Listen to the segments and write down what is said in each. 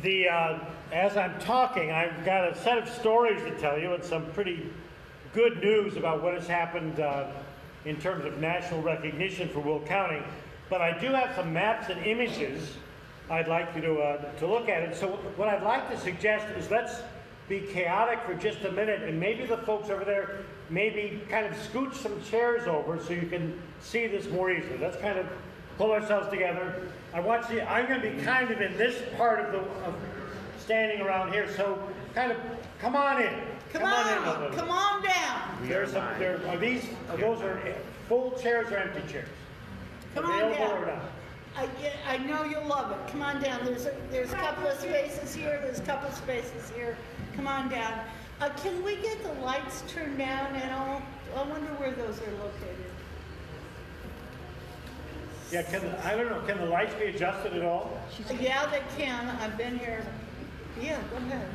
As I'm talking, I've got a set of stories to tell you and some pretty good news about what has happened in terms of national recognition for Will County. But I do have some maps and images I'd like you to look at. And so what I'd like to suggest is let's be chaotic for just a minute, and maybe the folks over there maybe kind of scooch some chairs over so you can see this more easily. Let's kind of pull ourselves together. I'm going to be kind of in this part of standing around here, so kind of come on in. Come on down. Those are full chairs or empty chairs? Come on down. I know you'll love it. Come on down. There's a couple of spaces here. There's a couple of spaces here. Come on down. Can we get the lights turned down and all? I wonder where those are located. Yeah, I don't know. Can the lights be adjusted at all? Yeah, they can. I've been here. Yeah, go ahead.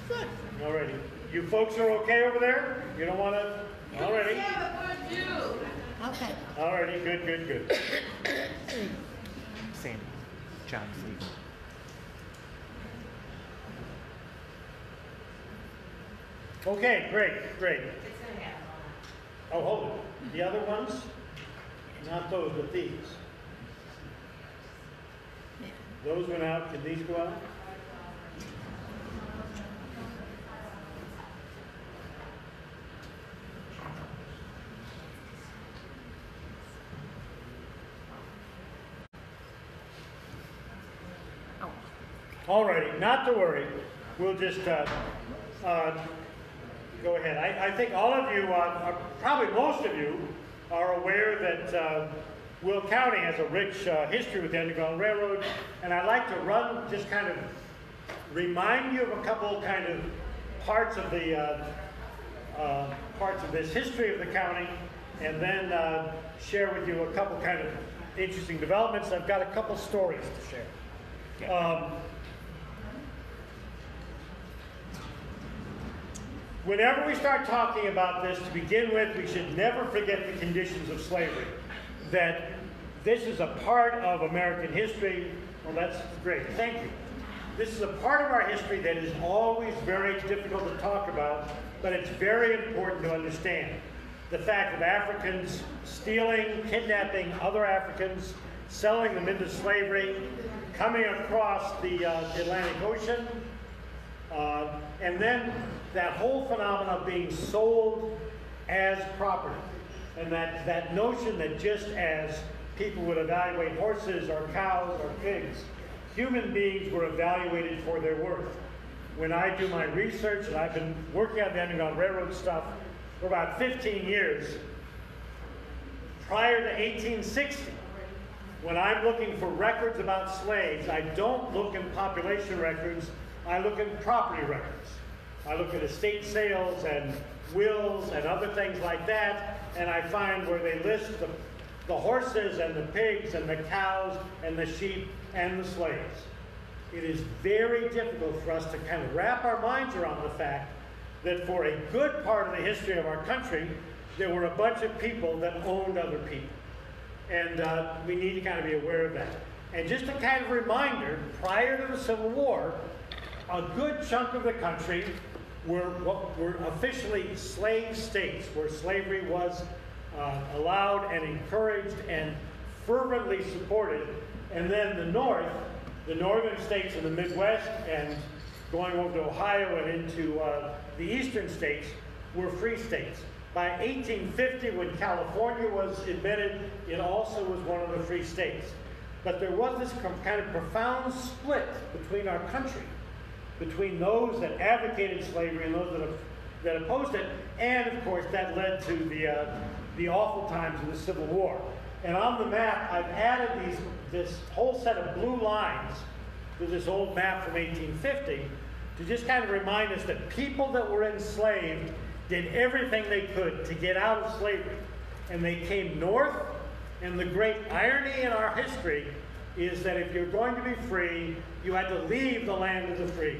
Good. Alrighty. You folks are okay over there? You don't want to? Alrighty. Yeah, but we're due. Okay. Alrighty. Good. Sandy, John's leaving. Okay, great. Oh, hold it. The other ones? Not those, but these. Those went out. Can these go out? Alrighty, not to worry. We'll just go ahead. I think all of you, probably most of you, are aware that Will County has a rich history with the Underground Railroad, and I'd like to just kind of remind you of a couple kind of parts of this history of the county, and then share with you a couple kind of interesting developments. I've got a couple stories to share. Whenever we start talking about this, to begin with, we should never forget the conditions of slavery. That this is a part of American history. Well, that's great. Thank you. This is a part of our history that is always very difficult to talk about, but it's very important to understand. The fact of Africans stealing, kidnapping other Africans, selling them into slavery, coming across the Atlantic Ocean, and then that whole phenomenon of being sold as property. And that notion that just as people would evaluate horses or cows or pigs, human beings were evaluated for their worth. When I do my research, and I've been working on the Underground Railroad stuff for about 15 years, prior to 1860, when I'm looking for records about slaves, I don't look in population records, I look in property records. I look at estate sales and wills and other things like that, and I find where they list the horses and the pigs and the cows and the sheep and the slaves. It is very difficult for us to kind of wrap our minds around the fact that for a good part of the history of our country, there were a bunch of people that owned other people. And we need to kind of be aware of that. And just a kind of reminder, prior to the Civil War, a good chunk of the country were officially slave states, where slavery was allowed and encouraged and fervently supported. And then the northern states in the Midwest and going over to Ohio and into the eastern states were free states. By 1850, when California was admitted, it also was one of the free states. But there was this kind of profound split between our country, between those that advocated slavery and those that opposed it, and of course that led to the awful times of the Civil War. And on the map, I've added this whole set of blue lines to this old map from 1850 to just kind of remind us that people that were enslaved did everything they could to get out of slavery. And they came north, and the great irony in our history is that if you're going to be free, you had to leave the land of the free.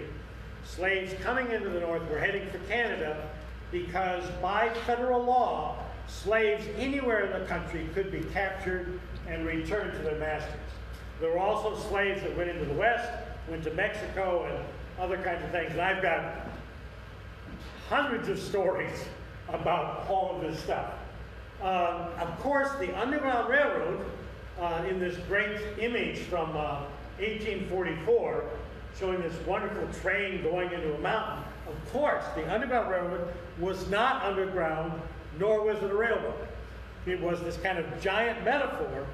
Slaves coming into the north were heading for Canada because by federal law, slaves anywhere in the country could be captured and returned to their masters. There were also slaves that went into the West, went to Mexico, and other kinds of things. And I've got hundreds of stories about all of this stuff. Of course, the Underground Railroad, in this great image from 1844, showing this wonderful train going into a mountain. Of course, the Underground Railroad was not underground, nor was it a railroad. It was this kind of giant metaphor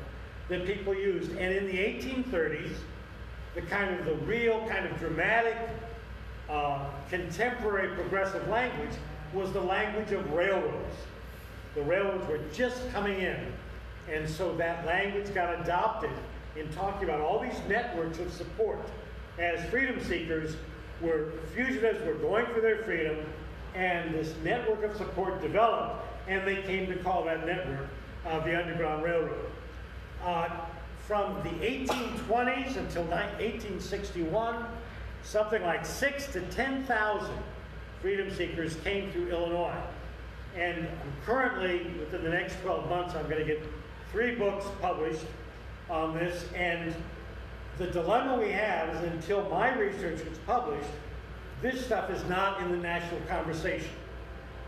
that people used. And in the 1830s, the real kind of dramatic, contemporary progressive language was the language of railroads. The railroads were just coming in. And so that language got adopted in talking about all these networks of support. As freedom seekers, fugitives were going for their freedom, and this network of support developed, and they came to call that network the Underground Railroad. From the 1820s until 1861, something like 6,000 to 10,000 freedom seekers came through Illinois. And currently, within the next 12 months, I'm going to get 3 books published on this. And the dilemma we have is until my research is published, this stuff is not in the national conversation.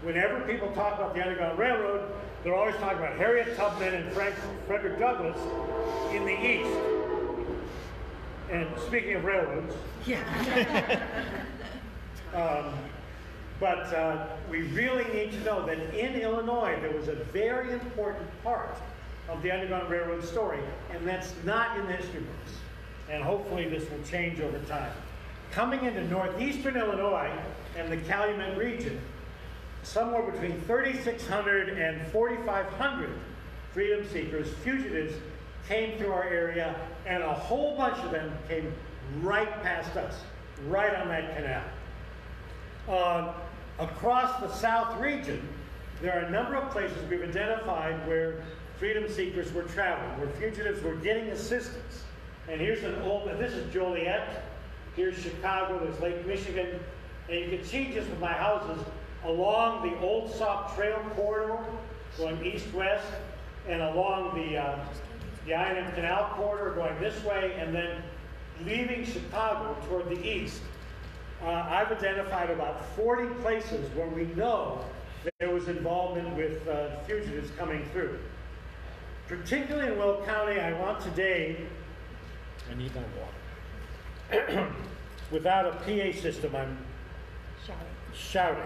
Whenever people talk about the Underground Railroad, they're always talking about Harriet Tubman and Frederick Douglass in the East. And speaking of railroads, but we really need to know that in Illinois there was a very important part of the Underground Railroad story, and that's not in the history books. And hopefully this will change over time. Coming into northeastern Illinois and the Calumet region, somewhere between 3,600 and 4,500 freedom seekers, fugitives, came through our area, and a whole bunch of them came right past us, right on that canal. Across the South region, there are a number of places we've identified where freedom seekers were traveling, where fugitives were getting assistance. And here's this is Joliet, here's Chicago, there's Lake Michigan, and you can see just with my houses along the Old Sauk Trail corridor, going east-west, and along the I&M Canal corridor going this way, and then leaving Chicago toward the east. I've identified about 40 places where we know that there was involvement with fugitives coming through. Particularly in Will County, I want today, I need my water. Without a PA system, I'm shouting.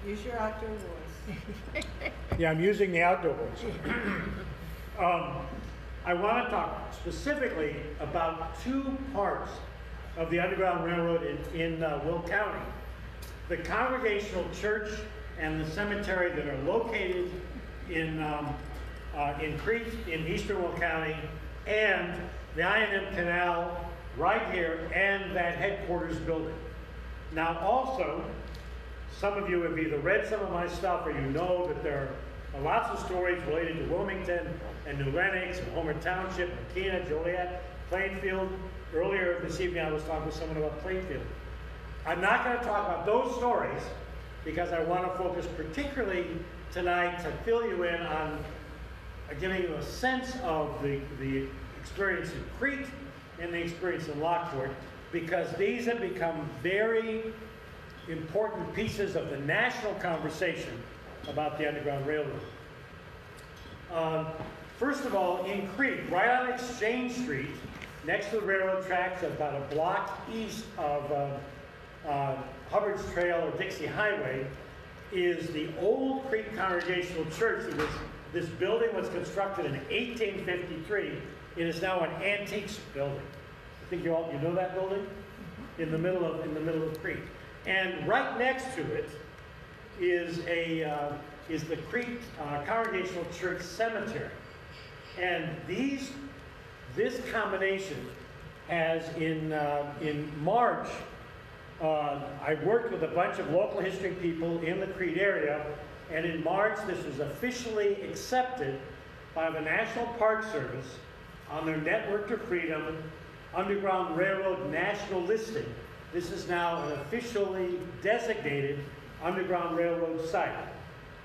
Use your outdoor voice. Yeah, I'm using the outdoor voice. I want to talk specifically about 2 parts of the Underground Railroad in Will County. The Congregational Church and the cemetery that are located in Crete in eastern Will County, and the I&M Canal right here, and that headquarters building. Now also, some of you have either read some of my stuff or you know that there are lots of stories related to Wilmington and New Lenox and Homer Township, Mokina, Joliet, Plainfield. Earlier this evening I was talking with someone about Plainfield. I'm not going to talk about those stories because I want to focus particularly tonight to fill you in on giving you a sense of the experience in Crete and the experience in Lockport, because these have become very important pieces of the national conversation about the Underground Railroad. First of all, in Crete, right on Exchange Street, next to the railroad tracks, about a block east of Hubbard's Trail or Dixie Highway, is the old Crete Congregational Church. This building was constructed in 1853. It is now an antiques building. I think you know that building in the middle of Crete. And right next to it is the Crete Congregational Church Cemetery. And this combination has in March, I worked with a bunch of local history people in the Crete area, and in March this was officially accepted by the National Park Service on their Network to Freedom Underground Railroad National Listing. This is now an officially designated Underground Railroad site.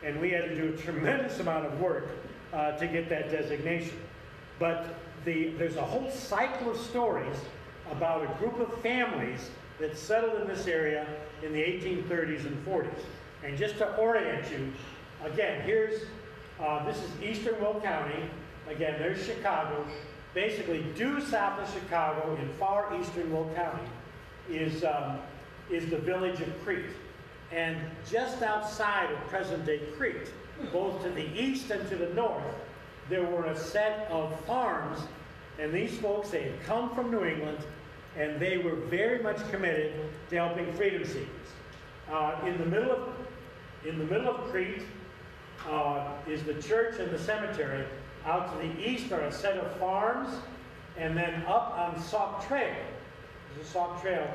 And we had to do a tremendous amount of work to get that designation. But there's a whole cycle of stories about a group of families that settled in this area in the 1830s and 40s. And just to orient you, again, this is eastern Will County. Again, there's Chicago. Basically, due south of Chicago in far eastern Will County is the village of Crete. And just outside of present-day Crete, both to the east and to the north, there were a set of farms, and these folks, they had come from New England, and they were very much committed to helping freedom seekers. In the middle of Crete is the church and the cemetery. Out to the east are a set of farms, and then up on Sauk Trail, there's a Sauk Trail,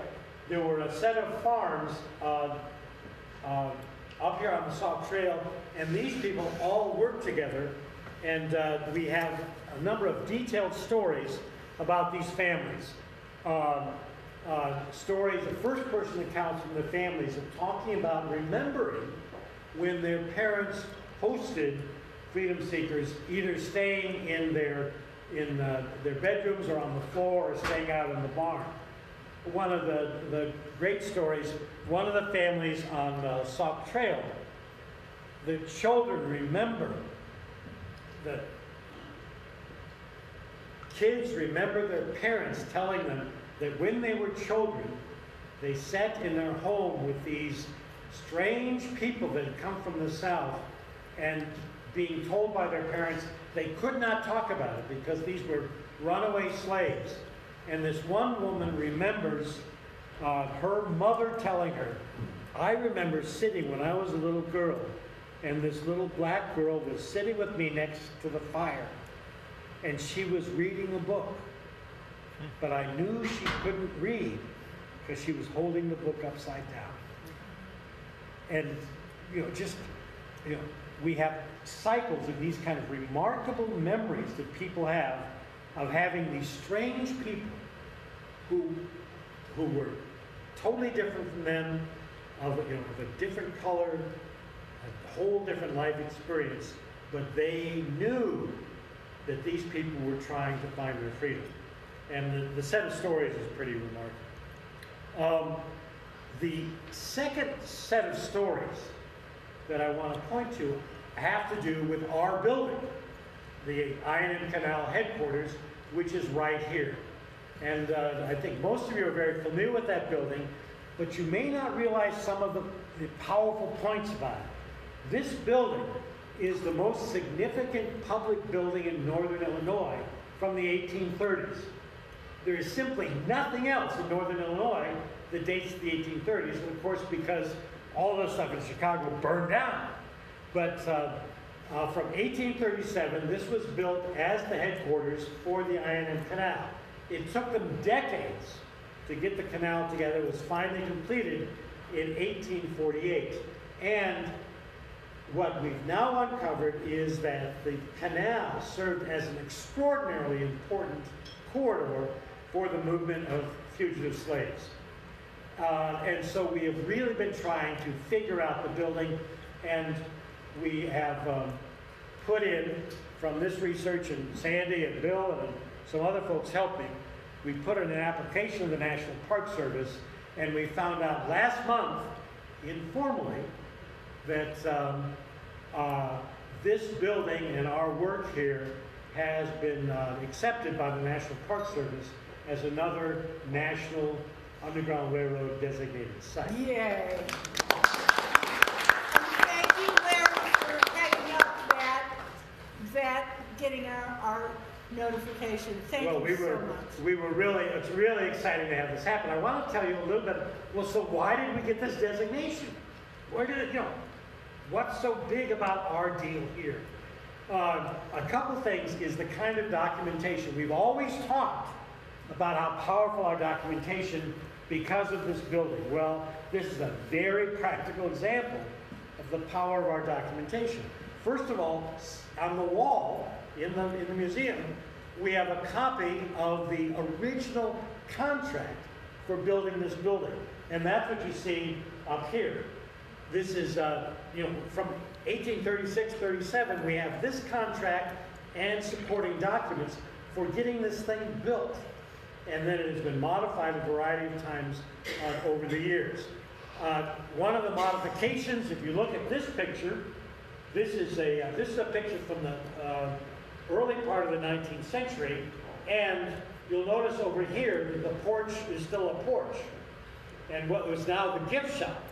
there were a set of farms up here on the Sauk Trail, and these people all worked together, and we have a number of detailed stories about these families. Stories, the first person accounts from the families of talking about remembering when their parents hosted freedom seekers, either staying in their bedrooms or on the floor or staying out in the barn. One of the great stories, one of the families on the Sauk Trail, the children remember, the kids remember their parents telling them that when they were children, they sat in their home with these strange people that had come from the South, and being told by their parents they could not talk about it because these were runaway slaves. And this one woman remembers her mother telling her, I remember sitting when I was a little girl, and this little black girl was sitting with me next to the fire, and she was reading a book. But I knew she couldn't read because she was holding the book upside down. And, we have cycles of these kind of remarkable memories that people have of having these strange people who were totally different from them, of a different color, a whole different life experience, but they knew that these people were trying to find their freedom. And the set of stories is pretty remarkable. The second set of stories that I want to point to have to do with our building, the I&M Canal headquarters, which is right here. And I think most of you are very familiar with that building, but you may not realize some of the powerful points about it. This building is the most significant public building in northern Illinois from the 1830s. There is simply nothing else in northern Illinois that dates to the 1830s, and of course because all the stuff in Chicago burned down. But from 1837, this was built as the headquarters for the I&M Canal. It took them decades to get the canal together. It was finally completed in 1848. And what we've now uncovered is that the canal served as an extraordinarily important corridor for the movement of fugitive slaves. And so we have really been trying to figure out the building, and we have put in, from this research, and Sandy and Bill and some other folks helped me, we put in an application to the National Park Service, and we found out last month, informally, that this building and our work here has been accepted by the National Park Service as another National Underground Railroad designated site. Yay! And thank you, Larry, for heading up that getting our notification. Thank you so much. It's really exciting to have this happen. I want to tell you a little bit, well, so why did we get this designation? Where did it, what's so big about our deal here? A couple things is the kind of documentation. We've always talked about how powerful our documentation because of this building. Well, this is a very practical example of the power of our documentation. First of all, on the wall in the museum, we have a copy of the original contract for building this building. And that's what you see up here. This is, from 1836-37, we have this contract and supporting documents for getting this thing built. And then it has been modified a variety of times over the years. One of the modifications, if you look at this picture, this is a picture from the early part of the 19th century, and you'll notice over here the porch is still a porch. And what was now the gift shop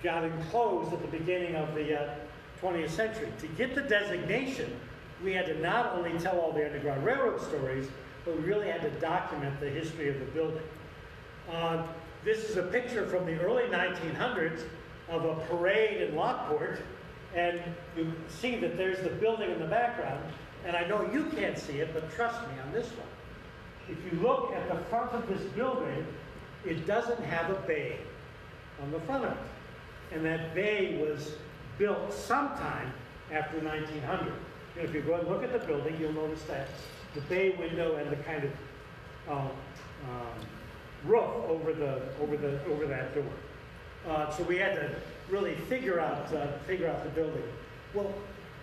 got enclosed at the beginning of the 20th century. To get the designation, we had to not only tell all the Underground Railroad stories, but we really had to document the history of the building. This is a picture from the early 1900s of a parade in Lockport, and you see that there's the building in the background, and I know you can't see it, but trust me on this one. If you look at the front of this building, it doesn't have a bay on the front of it. And that bay was built sometime after 1900. And if you go and look at the building, you'll notice that the bay window and the kind of roof over that door. So we had to really figure out the building. Well,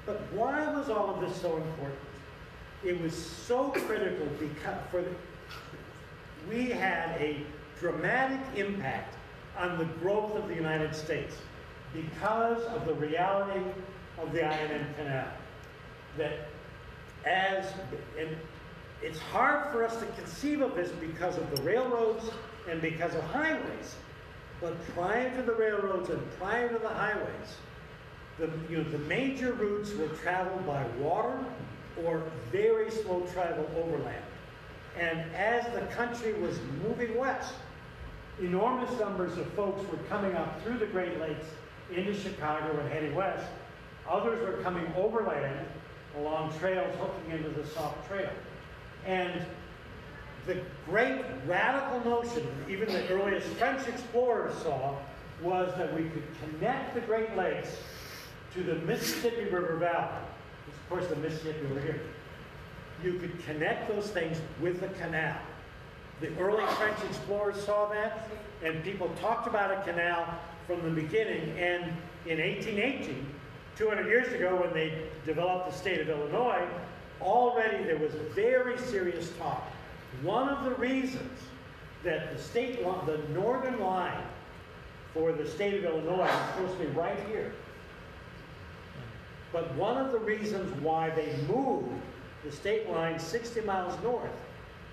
but why was all of this so important? It was so critical because we had a dramatic impact on the growth of the United States because of the reality of the I&M Canal. And it's hard for us to conceive of this because of the railroads and because of highways. But prior to the railroads and prior to the highways, the major routes were traveled by water or very slow travel overland. And as the country was moving west, enormous numbers of folks were coming up through the Great Lakes into Chicago and heading west. Others were coming overland along trails hooking into the Sauk Trail. And the great radical notion, even the earliest French explorers saw, was that we could connect the Great Lakes to the Mississippi River Valley. Of course, the Mississippi over here. You could connect those things with the canal. The early French explorers saw that, and people talked about a canal from the beginning. And in 1818, 200 years ago, when they developed the state of Illinois, already there was very serious talk. One of the reasons that the northern line for the state of Illinois is supposed to be right here. But one of the reasons why they moved the state line 60 miles north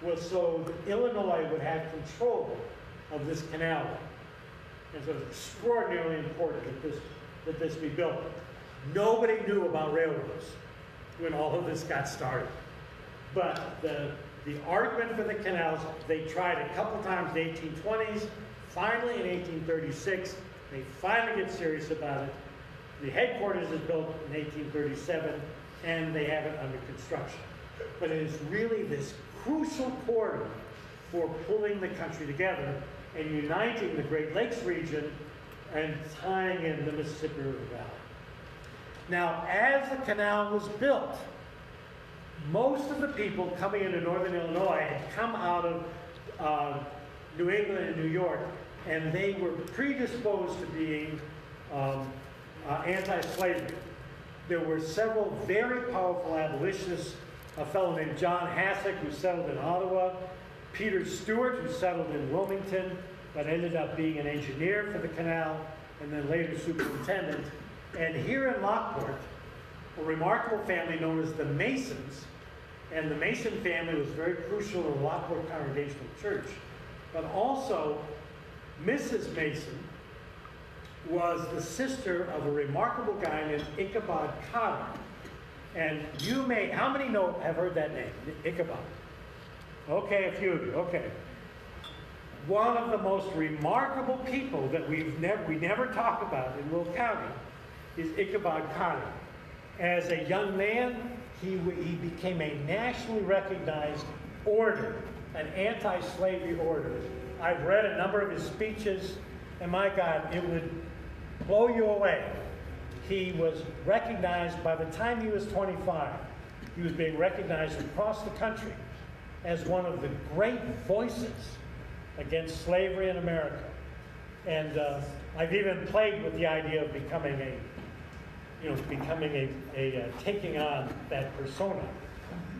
was so that Illinois would have control of this canal. And so it's extraordinarily important that this be built. Nobody knew about railroads when all of this got started. But the argument for the canals, they tried a couple times in the 1820s. Finally, in 1836, they finally get serious about it. The headquarters is built in 1837, and they have it under construction. But it is really this crucial corridor for pulling the country together and uniting the Great Lakes region and tying in the Mississippi River Valley. Now, as the canal was built, most of the people coming into northern Illinois had come out of New England and New York, and they were predisposed to being anti-slavery. There were several very powerful abolitionists, a fellow named John Hasek, who settled in Ottawa, Peter Stewart, who settled in Wilmington, but ended up being an engineer for the canal, and then later superintendent. And here in Lockport, a remarkable family known as the Masons, and the Mason family was very crucial in the Lockport Congregational Church. But also, Mrs. Mason was the sister of a remarkable guy named Ichabod Cotter. And you may, how many have heard that name, Ichabod? Okay, a few of you, okay. One of the most remarkable people that we never talk about in Will County is Ichabod Cotter. As a young man, he became a nationally recognized orator, an anti-slavery orator. I've read a number of his speeches, and my God, it would blow you away. He was recognized, by the time he was 25, he was being recognized across the country as one of the great voices against slavery in America. And I've even played with the idea of taking on that persona.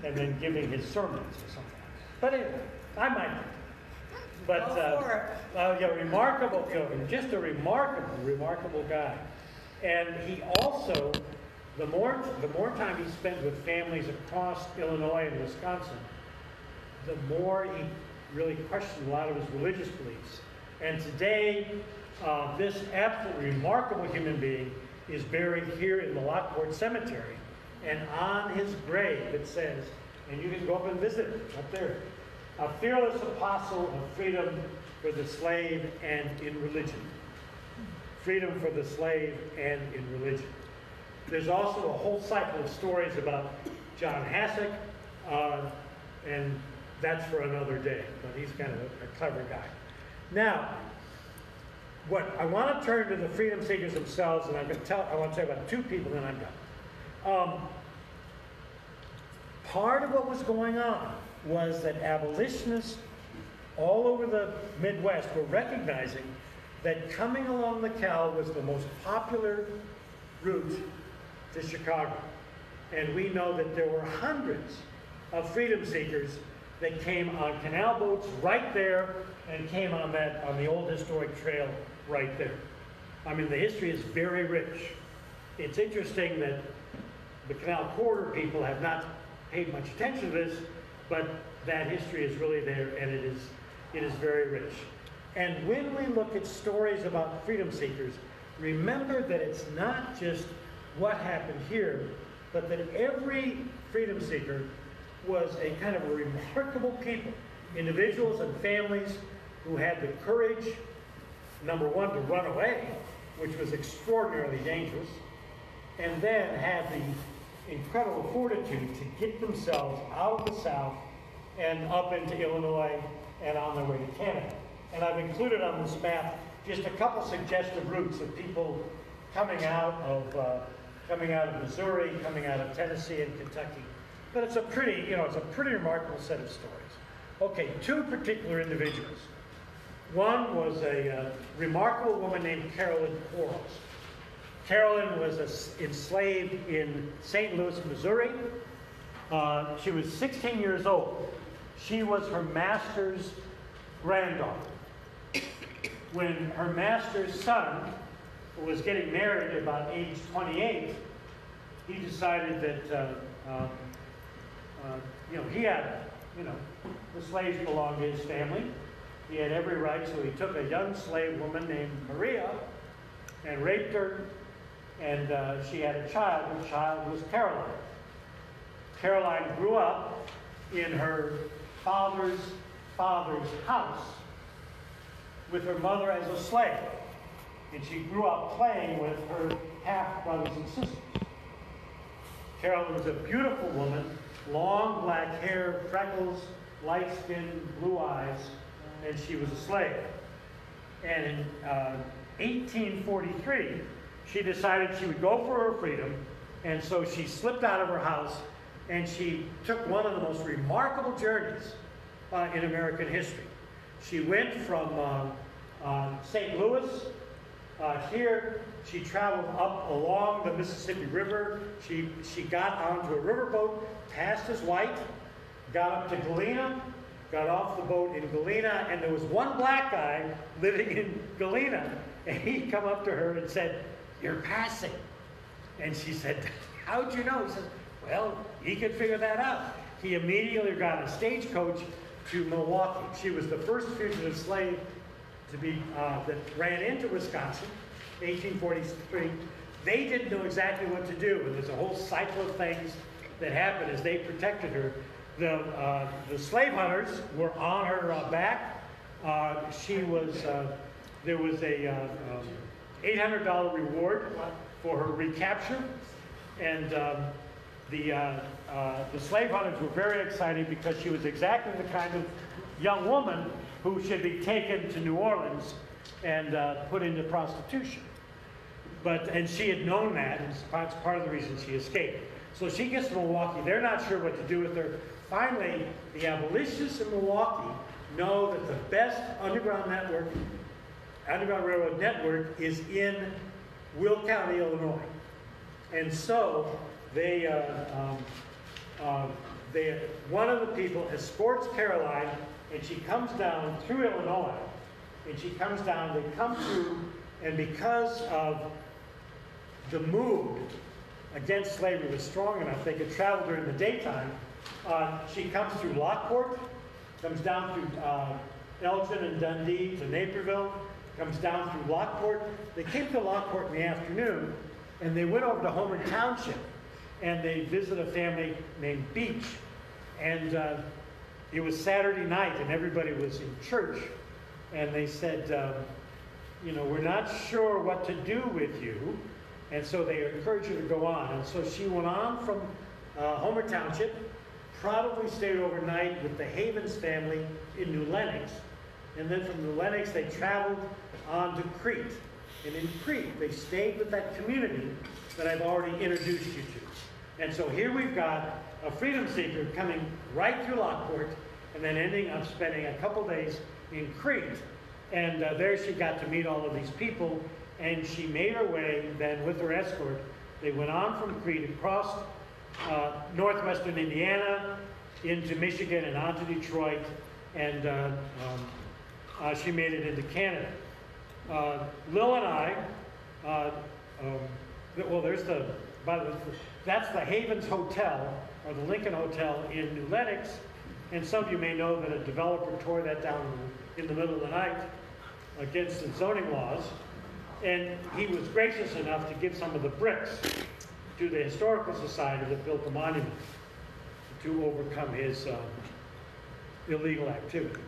and then giving his sermons or something. But anyway, I might. But Go for it. yeah, remarkable, just a remarkable guy. And he also, the more time he spent with families across Illinois and Wisconsin, the more he really questioned a lot of his religious beliefs. And today, this absolutely remarkable human being is buried here in the Lockport Cemetery. And on his grave it says, and you can go up and visit it up there, a fearless apostle of freedom for the slave and in religion. Freedom for the slave and in religion. There's also a whole cycle of stories about John Hasek, and that's for another day, but he's kind of a clever guy. Now, what I want to turn to the freedom seekers themselves, and I want to tell you about two people, then I'm done. Part of what was going on was that abolitionists all over the Midwest were recognizing that coming along the Cal was the most popular route to Chicago. And we know that there were hundreds of freedom seekers that came on canal boats right there and came on the old historic trail right there. I mean, the history is very rich. It's interesting that the Canal Corridor people have not paid much attention to this, but that history is really there, and it is very rich. And when we look at stories about freedom seekers, remember that it's not just what happened here, but that every freedom seeker was a kind of a remarkable people, individuals and families who had the courage, number one, to run away, which was extraordinarily dangerous, and then had the incredible fortitude to get themselves out of the South and up into Illinois and on their way to Canada. And I've included on this map just a couple suggestive routes of people coming out of Missouri, coming out of Tennessee and Kentucky. But it's a pretty remarkable set of stories. Okay, two particular individuals. One was a remarkable woman named Carolyn Quarles. Carolyn was enslaved in St. Louis, Missouri. She was 16 years old. She was her master's granddaughter. When her master's son was getting married about age 28, he decided that he had, the slaves belonged to his family. He had every right, so he took a young slave woman named Maria and raped her, and she had a child. Her child was Caroline. Caroline grew up in her father's house with her mother as a slave, and she grew up playing with her half-brothers and sisters. Caroline was a beautiful woman, long black hair, freckles, light skin, blue eyes, and she was a slave. And in 1843, she decided she would go for her freedom, and so she slipped out of her house, and she took one of the most remarkable journeys in American history. She went from St. Louis here. She traveled up along the Mississippi River. She got onto a riverboat, passed as white, got up to Galena, got off the boat in Galena, and there was one black guy living in Galena, and he come up to her and said, "You're passing." And she said, "How'd you know?" He said, "Well, he could figure that out." He immediately got a stagecoach to Milwaukee. She was the first fugitive slave to be that ran into Wisconsin, 1843. They didn't know exactly what to do, and there's a whole cycle of things that happened as they protected her. The slave hunters were on her back. There was a $800 reward for her recapture, and the slave hunters were very excited because she was exactly the kind of young woman who should be taken to New Orleans and put into prostitution. And she had known that, and that's part of the reason she escaped. So she gets to Milwaukee. They're not sure what to do with her. Finally, the abolitionists in Milwaukee know that the best underground railroad network is in Will County, Illinois. And so they one of the people escorts Caroline, and she comes down through Illinois, and she comes down, they come through, and because of the mood against slavery was strong enough, they could travel during the daytime. She comes through Lockport, comes down through Elgin and Dundee to Naperville, comes down through Lockport. They came to Lockport in the afternoon, and they went over to Homer Township, and they visited a family named Beach. And it was Saturday night, and everybody was in church, and they said, you know, we're not sure what to do with you, and so they encouraged her to go on. And so she went on from Homer Township, probably stayed overnight with the Havens family in New Lenox, and then from New Lenox they traveled on to Crete. And in Crete, they stayed with that community that I've already introduced you to. And so here we've got a freedom seeker coming right through Lockport and then ending up spending a couple days in Crete. And there she got to meet all of these people, and she made her way then with her escort. They went on from Crete across northwestern Indiana into Michigan and on to Detroit, and she made it into Canada. Lil and I, well, there's the, by the way, that's the Havens Hotel, or the Lincoln Hotel in New Lenox, and some of you may know that a developer tore that down in the middle of the night against the zoning laws, and he was gracious enough to give some of the bricks to the Historical Society that built the monument to overcome his illegal activity.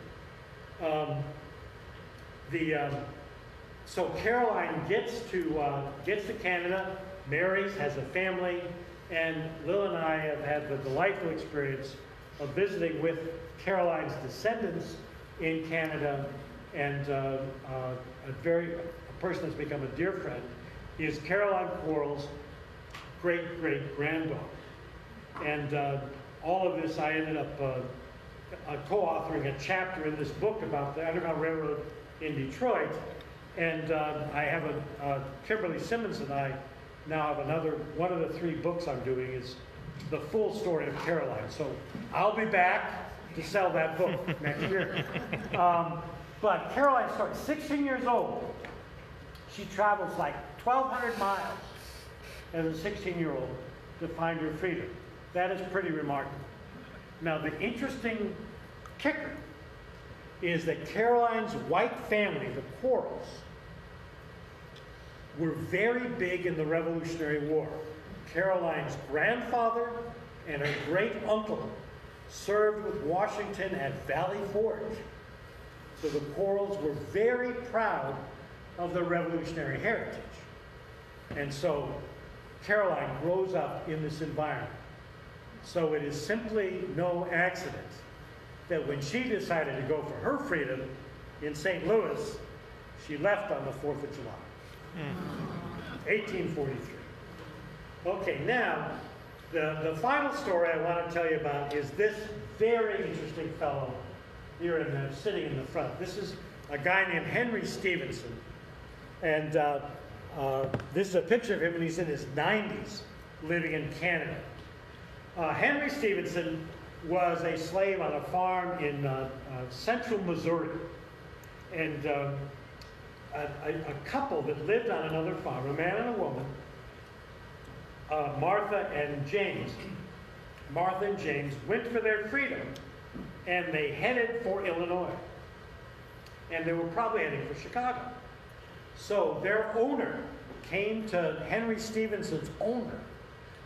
So Caroline gets to Canada, marries, has a family, and Lil and I have had the delightful experience of visiting with Caroline's descendants in Canada, and a person that's become a dear friend is Caroline Quarles' great-great-granddaughter. And all of this, I ended up co-authoring a chapter in this book about the Underground Railroad in Detroit. And I have Kimberly Simmons and I now have another, one of the 3 books I'm doing is the full story of Caroline. So I'll be back to sell that book next year. But Caroline started 16 years old. She travels like 1,200 miles as a 16-year-old to find her freedom. That is pretty remarkable. Now, the interesting kicker is that Caroline's white family, the Quarles, were very big in the Revolutionary War. Caroline's grandfather and her great-uncle served with Washington at Valley Forge. So the Quarles were very proud of their Revolutionary heritage. And so Caroline grows up in this environment. So it is simply no accident that when she decided to go for her freedom in St. Louis, she left on the 4th of July, 1843. Okay, now, the final story I want to tell you about is this very interesting fellow here sitting in the front. This is a guy named Henry Stevenson. And this is a picture of him, and he's in his 90s, living in Canada. Henry Stevenson was a slave on a farm in central Missouri. And a couple that lived on another farm, a man and a woman, Martha and James. Martha and James went for their freedom, and they headed for Illinois. And they were probably heading for Chicago. So their owner came to Henry Stevenson's owner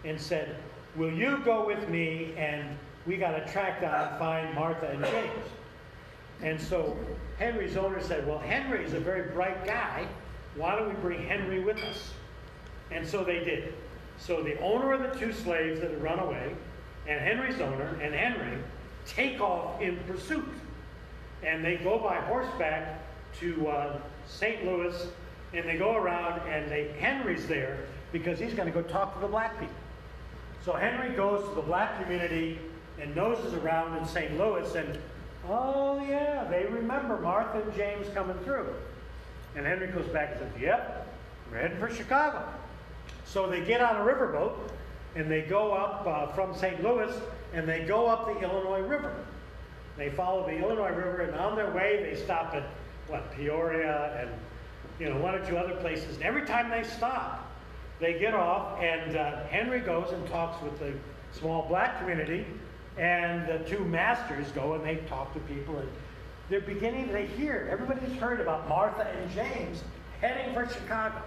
and said, will you go with me, and we got to track down and find Martha and James. And so Henry's owner said, well, Henry's a very bright guy. Why don't we bring Henry with us? And so they did. So the owner of the 2 slaves that had run away, and Henry's owner, and Henry, take off in pursuit. And they go by horseback to St. Louis, and they go around, and Henry's there because he's going to go talk to the black people. So Henry goes to the black community and noses around in St. Louis, and oh yeah, they remember Martha and James coming through. And Henry goes back and says, yep, we're heading for Chicago. So they get on a riverboat, and they go up from St. Louis, and they go up the Illinois River. They follow the Illinois River, and on their way, they stop at, Peoria and, one or two other places. And every time they stop, they get off, and Henry goes and talks with the small black community, and the two masters go and they talk to people, and they hear, everybody's heard about Martha and James heading for Chicago.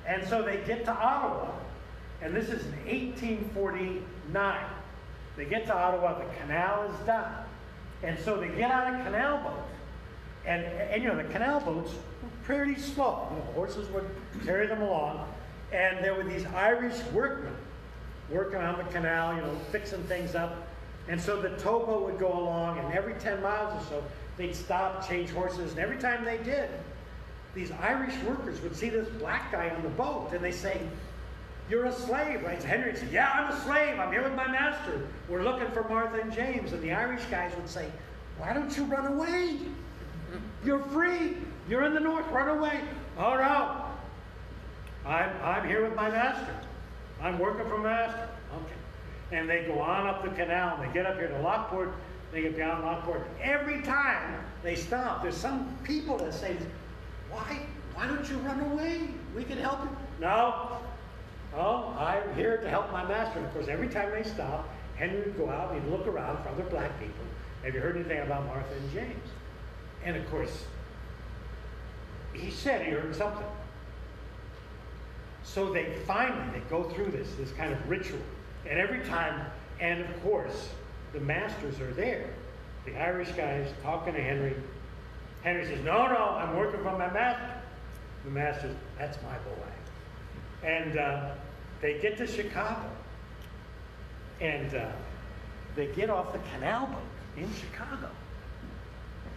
And so they get to Ottawa, and this is in 1849. They get to Ottawa, the canal is done. And so they get on a canal boat, and the canal boats were pretty slow. Horses would carry them along, and there were these Irish workmen working on the canal, fixing things up. And so the towboat would go along, and every 10 miles or so, they'd stop, change horses, and every time they did, these Irish workers would see this black guy on the boat, and they say, "You're a slave, right?" So Henry would say, "Yeah, I'm a slave. I'm here with my master. We're looking for Martha and James." And the Irish guys would say, "Why don't you run away? You're free. You're in the north. Run away." "Oh, no. I'm here with my master. I'm working for my master." Okay. And they go on up the canal, and they get up here to Lockport. They get beyond Lockport. Every time they stop, there's some people that say, Why don't you run away? We can help you." "No. Oh, I'm here to help my master." And of course, every time they stop, Henry would go out and he'd look around for other black people. "Have you heard anything about Martha and James?" And of course, he said he heard something. So they go through this kind of ritual. And every time, and of course, the masters are there. The Irish guys talking to Henry. Henry says, no, I'm working for my master." The master says, "That's my boy." And they get to Chicago. And they get off the canal boat in Chicago.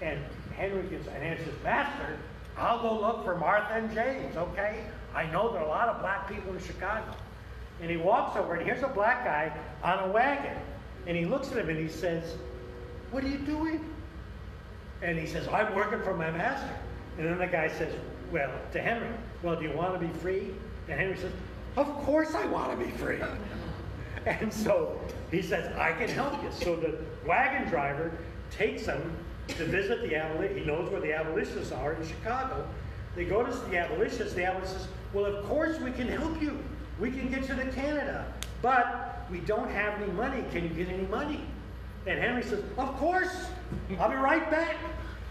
And Henry says, "Master, I'll go look for Martha and James, okay? I know there are a lot of black people in Chicago." And he walks over, and here's a black guy on a wagon. And he looks at him and he says, "What are you doing?" And he says, "I'm working for my master." And then the guy says, to Henry, "Well, do you want to be free?" And Henry says, "Of course I want to be free." And so he says, "I can help you." So the wagon driver takes him to visit the abolitionists. He knows where the abolitionists are in Chicago. They go to the abolitionists. The abolitionists says, "Well, of course we can help you. We can get you to Canada. But we don't have any money. Can you get any money?" And Henry says, "Of course. I'll be right back."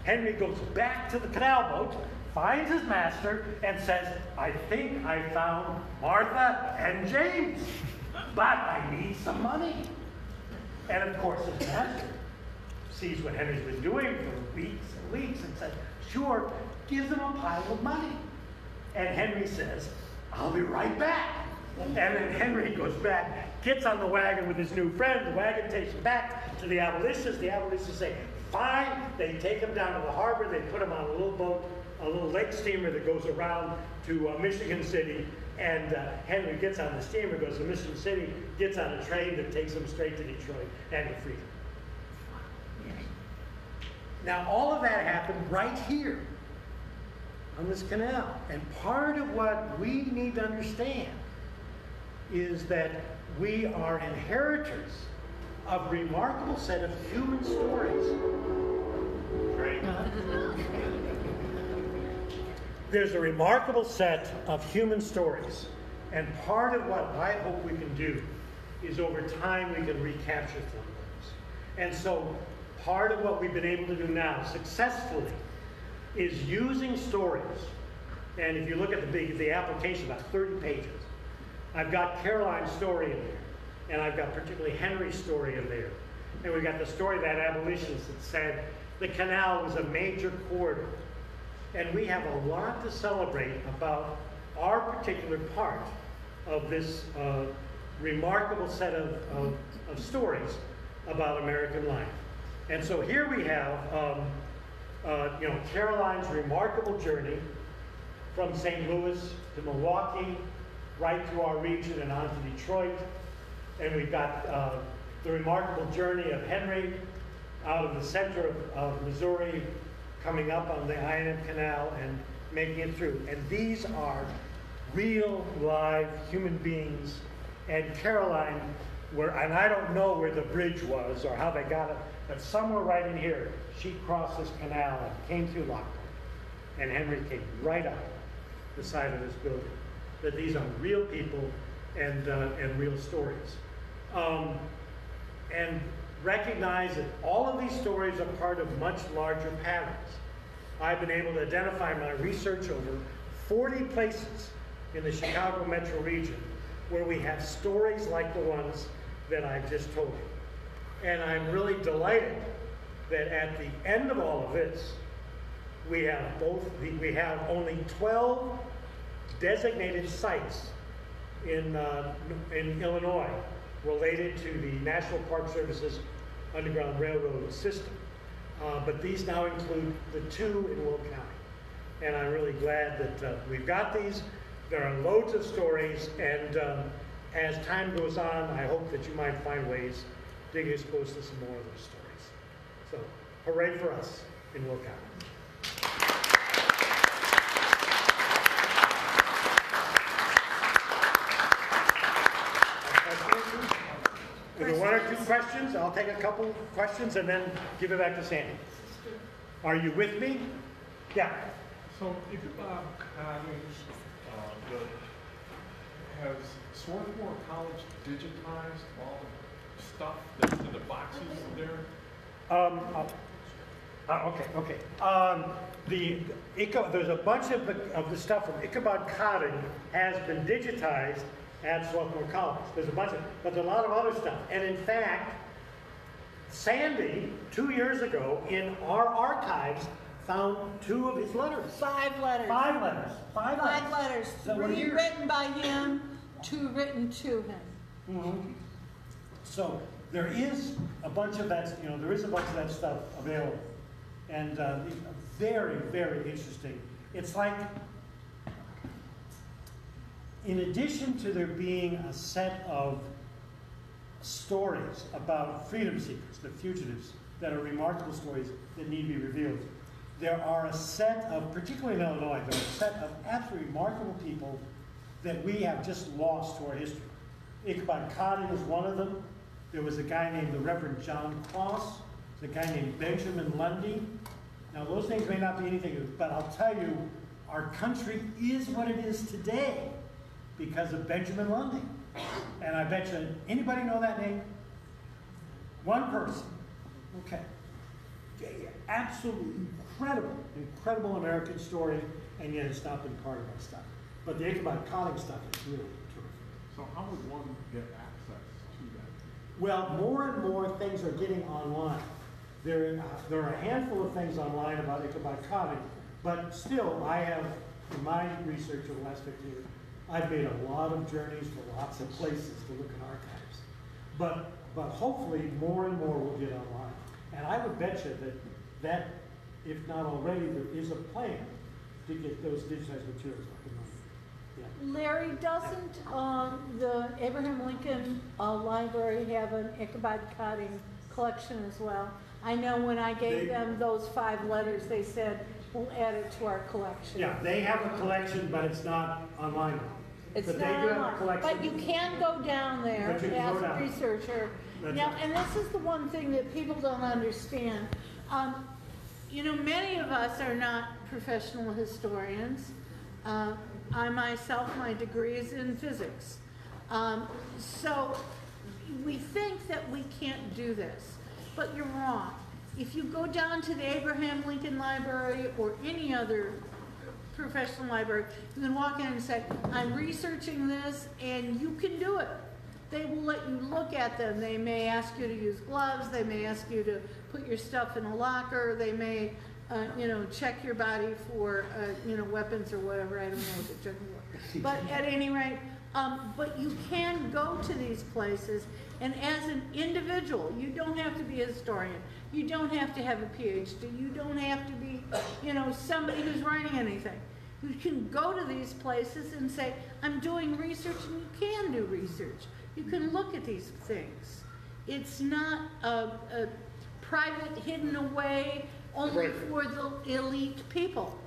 Henry goes back to the canal boat, finds his master, and says, "I think I found Martha and James, but I need some money." And of course, his master sees what Henry's been doing for weeks and weeks and says, "Sure," gives him a pile of money. And Henry says, "I'll be right back." And then Henry goes back, gets on the wagon with his new friend. The wagon takes him back to the abolitionists. The abolitionists say, "Fine." They take him down to the harbor. They put him on a little boat, a little lake steamer that goes around to Michigan City. And Henry gets on the steamer, goes to Michigan City, gets on a train that takes him straight to Detroit and to freedom. Now, all of that happened right here on this canal. And part of what we need to understand is that we are inheritors of a remarkable set of human stories. Great. There's a remarkable set of human stories. And part of what I hope we can do is over time we can recapture some of those. And so part of what we've been able to do now successfully is using stories. And if you look at the application, about 30 pages, I've got Caroline's story in there. And I've got particularly Henry's story in there. And we've got the story of that abolitionist that said the canal was a major corridor. And we have a lot to celebrate about our particular part of this remarkable set of stories about American life. And so here we have Caroline's remarkable journey from St. Louis to Milwaukee, right through our region and on to Detroit. And we've got the remarkable journey of Henry out of the center of Missouri, coming up on the I&M Canal and making it through. And these are real, live human beings. And Caroline and I don't know where the bridge was or how they got it, but somewhere right in here, she crossed this canal and came through Lockport. And Henry came right up the side of this building. That these are real people and real stories. And recognize that all of these stories are part of much larger patterns. I've been able to identify in my research over 40 places in the Chicago metro region where we have stories like the ones that I've just told you. And I'm really delighted that at the end of all of this, we have only 12 designated sites in Illinois related to the National Park Service's Underground Railroad system. But these now include the 2 in Will County. And I'm really glad that we've got these. There are loads of stories, and as time goes on, I hope that you might find ways to get exposed to some more of those stories. So, hooray for us in Will County. If there are 1 or 2 questions, I'll take a couple questions and then give it back to Sandy. Are you with me? Yeah. So Ichabod County has Swarthmore College digitized all the stuff that's in the boxes there? Okay. There's a bunch of the stuff from Ichabod Cottage has been digitized at Swarthmore College. There's a bunch of, but there's a lot of other stuff. And in fact, Sandy, 2 years ago, in our archives, found 2 of his letters. 5 letters. 5 letters. 5 letters. So 3 written by him, 2 written to him. Mm-hmm. So there is a bunch of that. There is a bunch of that stuff available, and very, very interesting. It's like, in addition to there being a set of stories about freedom seekers, the fugitives, that are remarkable stories that need to be revealed, there are a set of, particularly in Illinois, there are a set of absolutely remarkable people that we have just lost to our history. Ichabod Cotting is one of them. There was a guy named the Reverend John Cross. There's a guy named Benjamin Lundy. Now, those names may not be anything, but I'll tell you, our country is what it is today because of Benjamin Lundy. And I bet you, anybody know that name? One person. Okay. Absolutely incredible American story, and yet it's not been part of our stuff. But the Ichabod Cotting stuff is really terrific. So how would one get access to that? Well, more and more things are getting online. There are a handful of things online about Ichabod Cotting, but still, I have, in my research over the last 15 years, I've made a lot of journeys to lots of places to look at archives. But hopefully, more and more will get online. And I would bet you that if not already, there is a plan to get those digitized materials up and running. Yeah. Larry, doesn't the Abraham Lincoln Library have an Ichabod Cotting collection as well? I know when I gave them those 5 letters, they said, we'll add it to our collection. Yeah, they have a collection, but it's not online. It's but not they do have a online. collection. But you can go down there But you can as go a down. researcher. That's Now, right. and this is the one thing that people don't understand. Many of us are not professional historians. I myself, my degree is in physics. So we think that we can't do this, but you're wrong. If you go down to the Abraham Lincoln Library or any other professional library, you can walk in and say, I'm researching this, and you can do it. They will let you look at them. They may ask you to use gloves. They may ask you to put your stuff in a locker. They may, check your body for, weapons or whatever. I don't know what the general word. But at any rate, but you can go to these places, and as an individual, you don't have to be a historian. You don't have to have a PhD. You don't have to be, somebody who's writing anything. You can go to these places and say, I'm doing research, and you can do research. You can look at these things. It's not a private, hidden away, only for the elite people.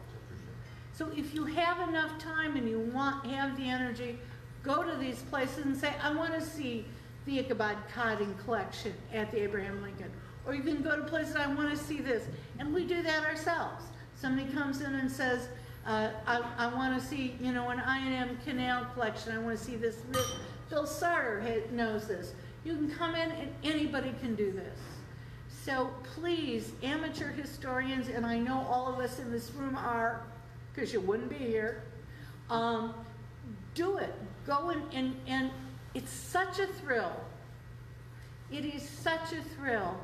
So if you have enough time and you have the energy, go to these places and say, I want to see the Ichabod Cotting collection at the Abraham Lincoln. Or you can go to places, I want to see this. And we do that ourselves. Somebody comes in and says, I want to see, you know, an I&M Canal collection. I want to see this. Bill Sarter knows this. You can come in and anybody can do this. So please, amateur historians, and I know all of us in this room are, because you wouldn't be here, do it. Go and it's such a thrill. It is such a thrill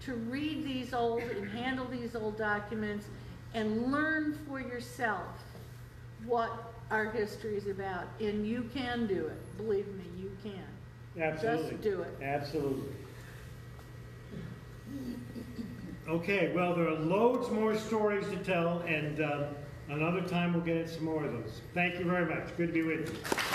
to read these old and handle these old documents and learn for yourself what our history is about. And you can do it. Believe me, you can. Absolutely. Just do it. Absolutely. Okay, well, there are loads more stories to tell, and another time we'll get into some more of those. Thank you very much. Good to be with you.